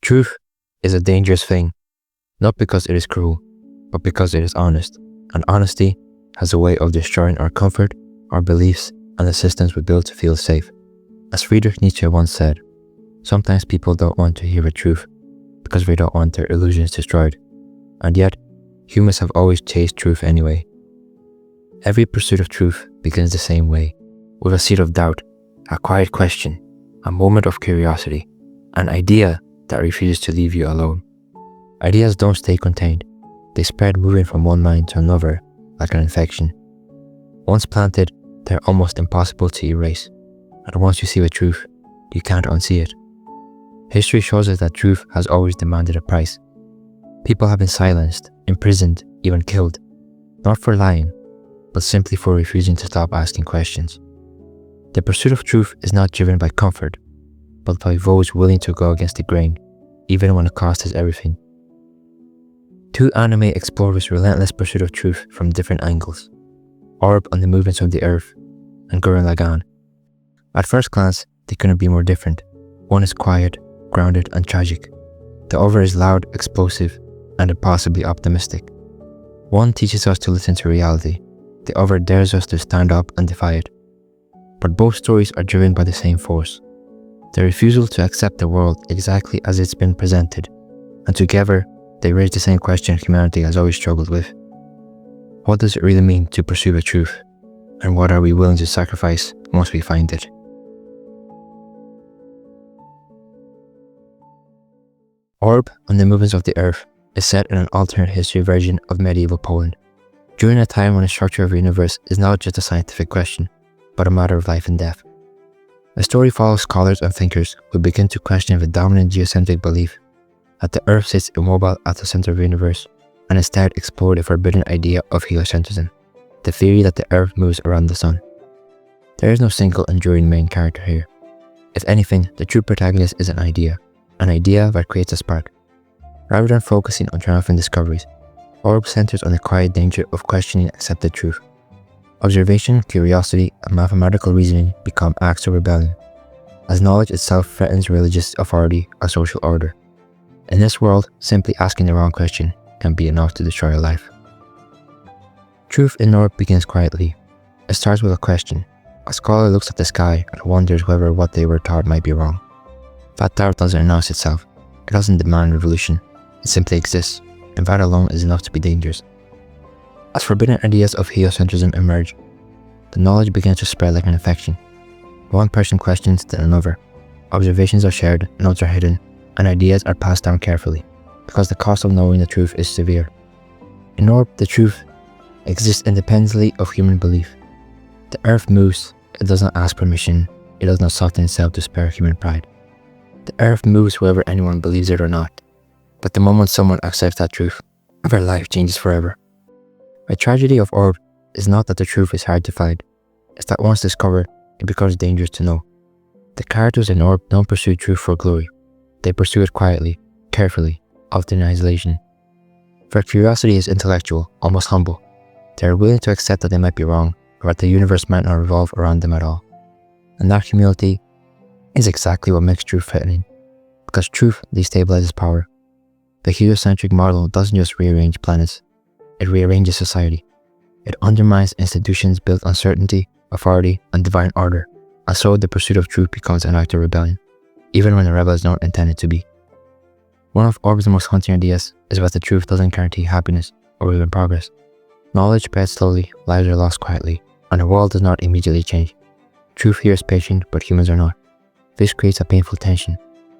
Truth is a dangerous thing, not because it is cruel, but because it is honest. And honesty has a way of destroying our comfort, our beliefs, and the systems we build to feel safe. As Friedrich Nietzsche once said, sometimes people don't want to hear the truth because they don't want their illusions destroyed. And yet, humans have always chased truth anyway. Every pursuit of truth begins the same way, with a seed of doubt, a quiet question, a moment of curiosity, an idea that refuses to leave you alone. Ideas don't stay contained. They spread, moving from one mind to another like an infection. Once planted, they're almost impossible to erase. And once you see the truth, you can't unsee it. History shows us that truth has always demanded a price. People have been silenced, imprisoned, even killed, not for lying, but simply for refusing to stop asking questions. The pursuit of truth is not driven by comfort, but by those willing to go against the grain, even when the cost is everything. Two anime explore this relentless pursuit of truth from different angles: Orb on the movements of the earth, and Gurren Lagann. At first glance, they couldn't be more different. One is quiet, grounded, and tragic. The other is loud, explosive, and impossibly optimistic. One teaches us to listen to reality. The other dares us to stand up and defy it. But both stories are driven by the same force: the refusal to accept the world exactly as it's been presented, and together they raise the same question humanity has always struggled with. What does it really mean to pursue the truth? And what are we willing to sacrifice once we find it? Orb on the Movements of the Earth is set in an alternate history version of medieval Poland, during a time when the structure of the universe is not just a scientific question, but a matter of life and death. The story follows scholars and thinkers who begin to question the dominant geocentric belief that the Earth sits immobile at the center of the universe, and instead explore the forbidden idea of heliocentrism, the theory that the Earth moves around the Sun. There is no single enduring main character here. If anything, the true protagonist is an idea that creates a spark. Rather than focusing on triumphant discoveries, Orb centers on the quiet danger of questioning accepted truth. Observation, curiosity, and mathematical reasoning become acts of rebellion, as knowledge itself threatens religious authority or social order. In this world, simply asking the wrong question can be enough to destroy a life. Truth in Orb begins quietly. It starts with a question. A scholar looks at the sky and wonders whether what they were taught might be wrong. That doubt doesn't announce itself. It doesn't demand revolution. It simply exists, and that alone is enough to be dangerous. As forbidden ideas of heliocentrism emerge, the knowledge begins to spread like an infection. One person questions, then another. Observations are shared, notes are hidden, and ideas are passed down carefully, because the cost of knowing the truth is severe. In Orb, the truth exists independently of human belief. The Earth moves, it does not ask permission, it does not soften itself to spare human pride. The Earth moves whether anyone believes it or not, but the moment someone accepts that truth, their life changes forever. The tragedy of Orb is not that the truth is hard to find, it's that once discovered, it becomes dangerous to know. The characters in Orb don't pursue truth for glory. They pursue it quietly, carefully, often in isolation. Their curiosity is intellectual, almost humble. They are willing to accept that they might be wrong, or that the universe might not revolve around them at all. And that humility is exactly what makes truth threatening, because truth destabilizes power. The heliocentric model doesn't just rearrange planets, it rearranges society. It undermines institutions built on certainty, authority, and divine order, and so the pursuit of truth becomes an act of rebellion, even when the rebels don't intend it to be. One of Orb's most haunting ideas is that the truth doesn't guarantee happiness or even progress. Knowledge spreads slowly, lives are lost quietly, and the world does not immediately change. Truth here is patient, but humans are not. This creates a painful tension.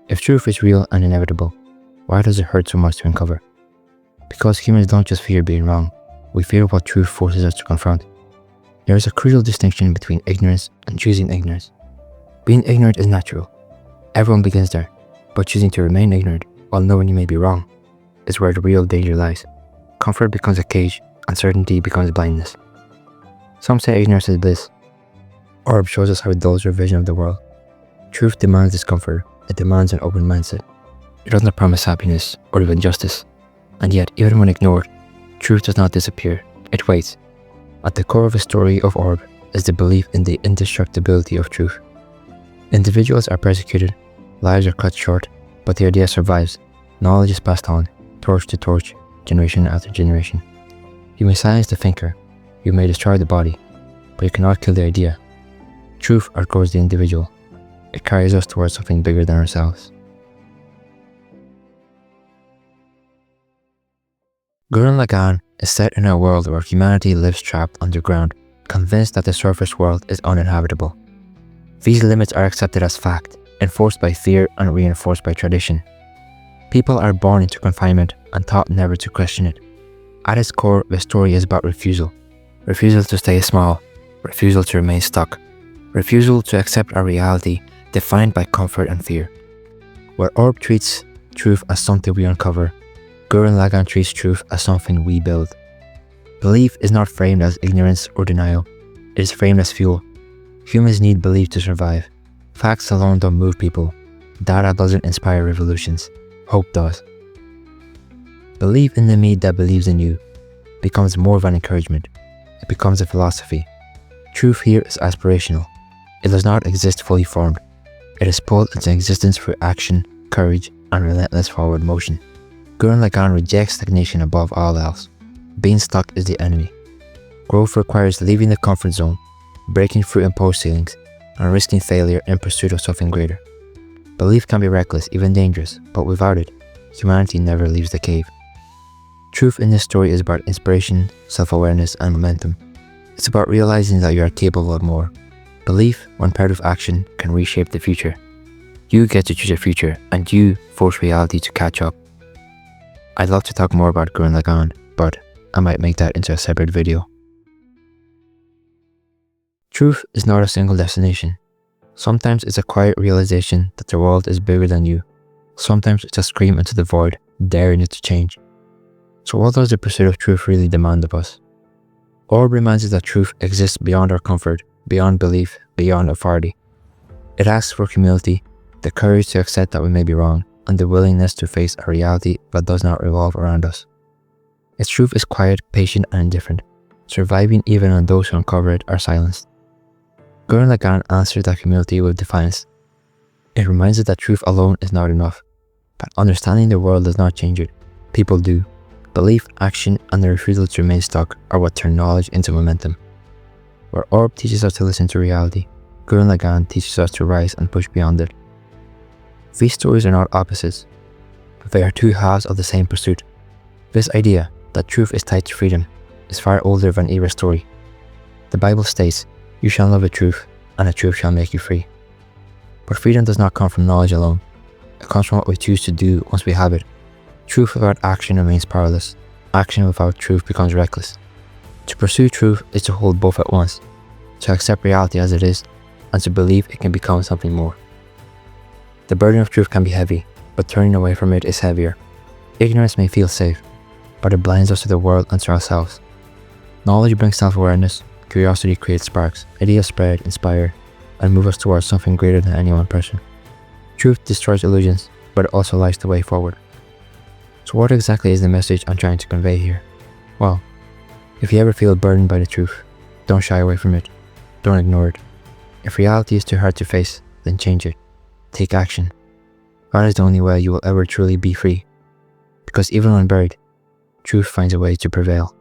If truth is real and inevitable, why does it hurt so much to uncover? Because humans don't just fear being wrong, we fear what truth forces us to confront. There is a crucial distinction between ignorance and choosing ignorance. Being ignorant is natural. Everyone begins there, but choosing to remain ignorant while knowing you may be wrong is where the real danger lies. Comfort becomes a cage, uncertainty becomes blindness. Some say ignorance is bliss. Orb shows us how it dulls our vision of the world. Truth demands discomfort, it demands an open mindset. It does not promise happiness or even justice. And yet, even when ignored, truth does not disappear, it waits. At the core of the story of Orb is the belief in the indestructibility of truth. Individuals are persecuted, lives are cut short, But the idea survives. Knowledge is passed on, torch to torch, generation after generation. You may silence the thinker, you may destroy the body, but you cannot kill the idea. Truth outgrows the individual. It carries us towards something bigger than ourselves. Gurren Lagann is set in a world where humanity lives trapped underground, convinced that the surface world is uninhabitable. These limits are accepted as fact, enforced by fear and reinforced by tradition. People are born into confinement and taught never to question it. At its core, the story is about refusal. Refusal to stay small, refusal to remain stuck, refusal to accept a reality defined by comfort and fear. Where Orb treats truth as something we uncover, Gurren Lagann treats truth as something we build. Belief is not framed as ignorance or denial, it is framed as fuel. Humans need belief to survive. Facts alone don't move people. Data doesn't inspire revolutions. Hope does. Belief in the me that believes in you becomes more of an encouragement. It becomes a philosophy. Truth here is aspirational. It does not exist fully formed. It is pulled into existence through action, courage, and relentless forward motion. Gurren Lagann rejects stagnation above all else. Being stuck is the enemy. Growth requires leaving the comfort zone, breaking through imposed ceilings, and risking failure in pursuit of something greater. Belief can be reckless, even dangerous, but without it, humanity never leaves the cave. Truth in this story is about inspiration, self-awareness, and momentum. It's about realizing that you are capable of more. Belief, when paired with action, can reshape the future. You get to choose your future, and you force reality to catch up. I'd love to talk more about Gurren Lagann, but I might make that into a separate video. Truth is not a single destination. Sometimes it's a quiet realization that the world is bigger than you. Sometimes it's a scream into the void, daring it to change. So what does the pursuit of truth really demand of us? Orb reminds us that truth exists beyond our comfort, beyond belief, beyond authority. It asks for humility, the courage to accept that we may be wrong, and the willingness to face a reality that does not revolve around us. Its truth is quiet, patient, and indifferent, surviving even when those who uncover it are silenced. Gurren Lagann answers that humility with defiance. It reminds us that truth alone is not enough, but understanding the world does not change it. People do. Belief, action, and the refusal to remain stuck are what turn knowledge into momentum. Where Orb teaches us to listen to reality, Gurren Lagann teaches us to rise and push beyond it. These stories are not opposites, but they are two halves of the same pursuit. This idea that truth is tied to freedom is far older than either story. The Bible states, "You shall know the truth, and the truth shall make you free." But freedom does not come from knowledge alone. It comes from what we choose to do once we have it. Truth without action remains powerless. Action without truth becomes reckless. To pursue truth is to hold both at once, to accept reality as it is, and to believe it can become something more. The burden of truth can be heavy, but turning away from it is heavier. Ignorance may feel safe, but it blinds us to the world and to ourselves. Knowledge brings self-awareness, curiosity creates sparks, ideas spread, inspire, and move us towards something greater than any one person. Truth destroys illusions, but it also lights the way forward. So what exactly is the message I'm trying to convey here? Well, if you ever feel burdened by the truth, don't shy away from it. Don't ignore it. If reality is too hard to face, then change it. Take action. That is the only way you will ever truly be free. Because even when buried, truth finds a way to prevail.